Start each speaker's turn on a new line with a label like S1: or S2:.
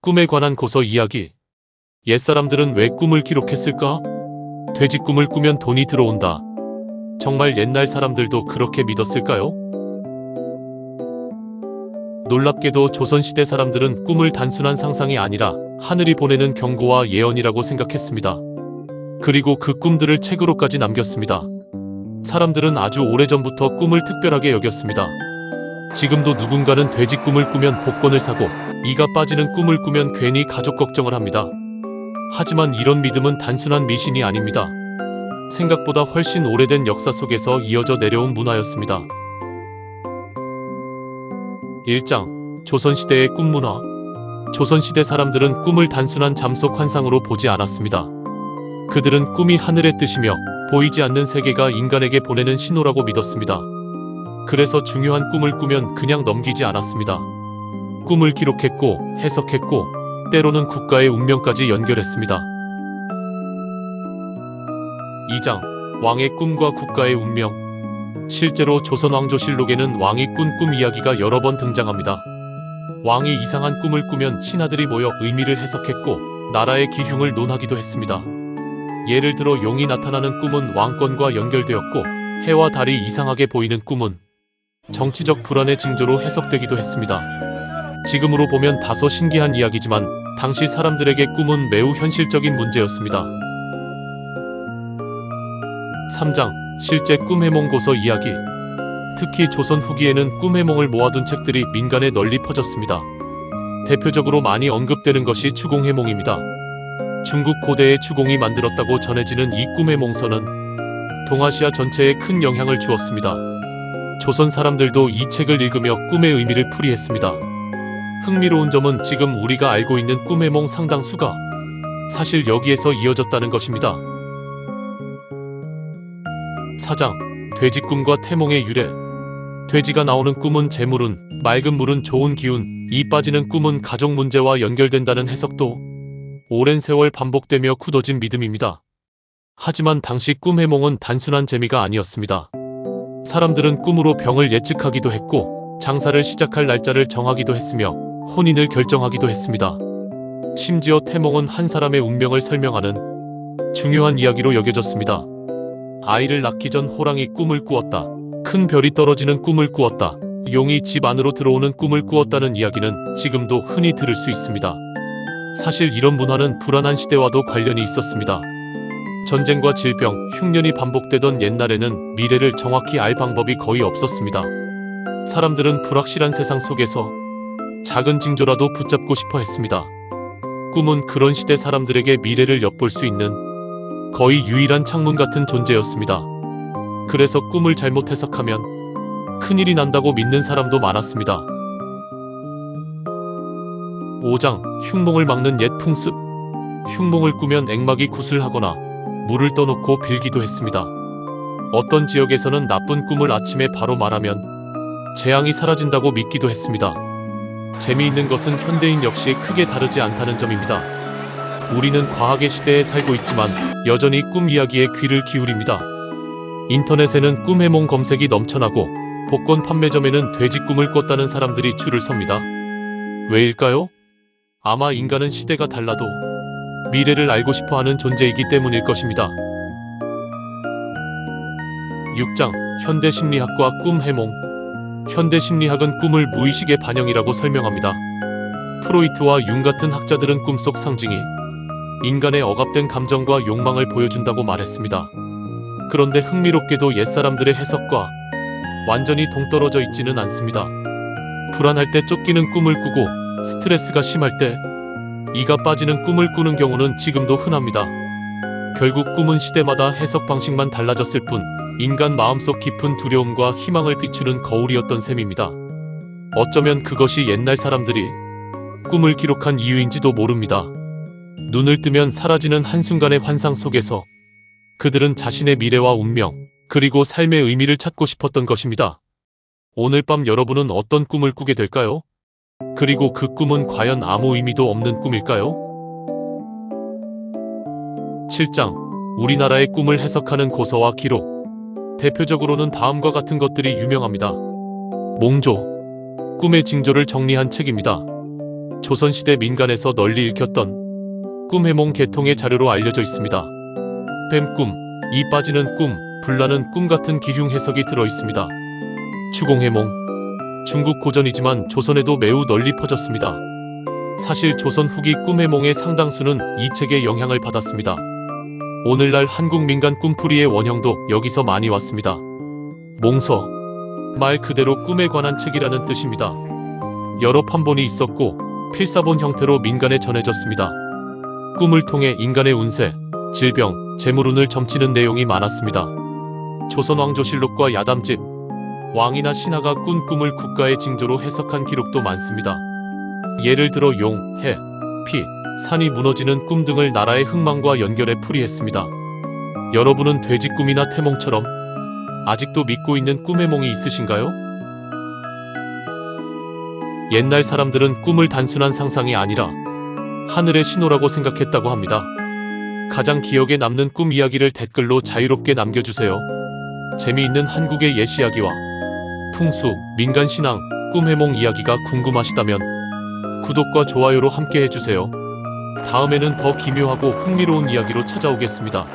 S1: 꿈에 관한 고서 이야기. 옛사람들은 왜 꿈을 기록했을까? 돼지 꿈을 꾸면 돈이 들어온다. 정말 옛날 사람들도 그렇게 믿었을까요? 놀랍게도 조선시대 사람들은 꿈을 단순한 상상이 아니라 하늘이 보내는 경고와 예언이라고 생각했습니다. 그리고 그 꿈들을 책으로까지 남겼습니다. 사람들은 아주 오래전부터 꿈을 특별하게 여겼습니다. 지금도 누군가는 돼지 꿈을 꾸면 복권을 사고, 이가 빠지는 꿈을 꾸면 괜히 가족 걱정을 합니다. 하지만 이런 믿음은 단순한 미신이 아닙니다. 생각보다 훨씬 오래된 역사 속에서 이어져 내려온 문화였습니다. 1장. 조선시대의 꿈문화. 조선시대 사람들은 꿈을 단순한 잠속 환상으로 보지 않았습니다. 그들은 꿈이 하늘의 뜻이며 보이지 않는 세계가 인간에게 보내는 신호라고 믿었습니다. 그래서 중요한 꿈을 꾸면 그냥 넘기지 않았습니다. 꿈을 기록했고, 해석했고, 때로는 국가의 운명까지 연결했습니다. 2장. 왕의 꿈과 국가의 운명. 실제로 조선왕조실록에는 왕이 꾼 꿈 이야기가 여러 번 등장합니다. 왕이 이상한 꿈을 꾸면 신하들이 모여 의미를 해석했고, 나라의 기흉을 논하기도 했습니다. 예를 들어 용이 나타나는 꿈은 왕권과 연결되었고, 해와 달이 이상하게 보이는 꿈은 정치적 불안의 징조로 해석되기도 했습니다. 지금으로 보면 다소 신기한 이야기지만 당시 사람들에게 꿈은 매우 현실적인 문제였습니다. 3장. 실제 꿈 해몽 고서 이야기. 특히 조선 후기에는 꿈 해몽을 모아둔 책들이 민간에 널리 퍼졌습니다. 대표적으로 많이 언급되는 것이 추공 해몽입니다. 중국 고대의 추공이 만들었다고 전해지는 이 꿈 해몽서는 동아시아 전체에 큰 영향을 주었습니다. 조선 사람들도 이 책을 읽으며 꿈의 의미를 풀이했습니다. 흥미로운 점은 지금 우리가 알고 있는 꿈 해몽 상당수가 사실 여기에서 이어졌다는 것입니다. 4장. 돼지 꿈과 태몽의 유래. 돼지가 나오는 꿈은 재물운, 맑은 물은 좋은 기운, 이 빠지는 꿈은 가족 문제와 연결된다는 해석도 오랜 세월 반복되며 굳어진 믿음입니다. 하지만 당시 꿈 해몽은 단순한 재미가 아니었습니다. 사람들은 꿈으로 병을 예측하기도 했고, 장사를 시작할 날짜를 정하기도 했으며 혼인을 결정하기도 했습니다. 심지어 태몽은 한 사람의 운명을 설명하는 중요한 이야기로 여겨졌습니다. 아이를 낳기 전 호랑이 꿈을 꾸었다. 큰 별이 떨어지는 꿈을 꾸었다. 용이 집 안으로 들어오는 꿈을 꾸었다는 이야기는 지금도 흔히 들을 수 있습니다. 사실 이런 문화는 불안한 시대와도 관련이 있었습니다. 전쟁과 질병, 흉년이 반복되던 옛날에는 미래를 정확히 알 방법이 거의 없었습니다. 사람들은 불확실한 세상 속에서 작은 징조라도 붙잡고 싶어 했습니다. 꿈은 그런 시대 사람들에게 미래를 엿볼 수 있는 거의 유일한 창문 같은 존재였습니다. 그래서 꿈을 잘못 해석하면 큰일이 난다고 믿는 사람도 많았습니다. 5장. 흉몽을 막는 옛 풍습. 흉몽을 꾸면 액막이 구슬하거나 물을 떠놓고 빌기도 했습니다. 어떤 지역에서는 나쁜 꿈을 아침에 바로 말하면 재앙이 사라진다고 믿기도 했습니다. 재미있는 것은 현대인 역시 크게 다르지 않다는 점입니다. 우리는 과학의 시대에 살고 있지만 여전히 꿈 이야기에 귀를 기울입니다. 인터넷에는 꿈 해몽 검색이 넘쳐나고 복권 판매점에는 돼지 꿈을 꿨다는 사람들이 줄을 섭니다. 왜일까요? 아마 인간은 시대가 달라도 미래를 알고 싶어하는 존재이기 때문일 것입니다. 6장. 현대 심리학과 꿈 해몽. 현대 심리학은 꿈을 무의식의 반영이라고 설명합니다. 프로이트와 융 같은 학자들은 꿈속 상징이 인간의 억압된 감정과 욕망을 보여준다고 말했습니다. 그런데 흥미롭게도 옛사람들의 해석과 완전히 동떨어져 있지는 않습니다. 불안할 때 쫓기는 꿈을 꾸고 스트레스가 심할 때 이가 빠지는 꿈을 꾸는 경우는 지금도 흔합니다. 결국 꿈은 시대마다 해석 방식만 달라졌을 뿐 인간 마음속 깊은 두려움과 희망을 비추는 거울이었던 셈입니다. 어쩌면 그것이 옛날 사람들이 꿈을 기록한 이유인지도 모릅니다. 눈을 뜨면 사라지는 한순간의 환상 속에서 그들은 자신의 미래와 운명, 그리고 삶의 의미를 찾고 싶었던 것입니다. 오늘 밤 여러분은 어떤 꿈을 꾸게 될까요? 그리고 그 꿈은 과연 아무 의미도 없는 꿈일까요? 7장. 우리나라의 꿈을 해석하는 고서와 기록. 대표적으로는 다음과 같은 것들이 유명합니다. 몽조. 꿈의 징조를 정리한 책입니다. 조선시대 민간에서 널리 읽혔던 꿈해몽 개통의 자료로 알려져 있습니다. 뱀꿈, 이 빠지는 꿈, 불나는 꿈 같은 기흉 해석이 들어 있습니다. 추공해몽, 중국 고전이지만 조선에도 매우 널리 퍼졌습니다. 사실 조선 후기 꿈해몽의 상당수는 이 책의 영향을 받았습니다. 오늘날 한국 민간 꿈풀이의 원형도 여기서 많이 왔습니다. 몽서, 말 그대로 꿈에 관한 책이라는 뜻입니다. 여러 판본이 있었고 필사본 형태로 민간에 전해졌습니다. 꿈을 통해 인간의 운세, 질병, 재물운을 점치는 내용이 많았습니다. 조선왕조실록과 야담집, 왕이나 신하가 꾼 꿈을 국가의 징조로 해석한 기록도 많습니다. 예를 들어 용, 해, 피, 산이 무너지는 꿈 등을 나라의 흥망과 연결해 풀이했습니다. 여러분은 돼지꿈이나 태몽처럼 아직도 믿고 있는 꿈해몽이 있으신가요? 옛날 사람들은 꿈을 단순한 상상이 아니라 하늘의 신호라고 생각했다고 합니다. 가장 기억에 남는 꿈 이야기를 댓글로 자유롭게 남겨주세요. 재미있는 한국의 옛 이야기와 풍수, 민간신앙, 꿈해몽 이야기가 궁금하시다면 구독과 좋아요로 함께 해주세요. 다음에는 더 기묘하고 흥미로운 이야기로 찾아오겠습니다.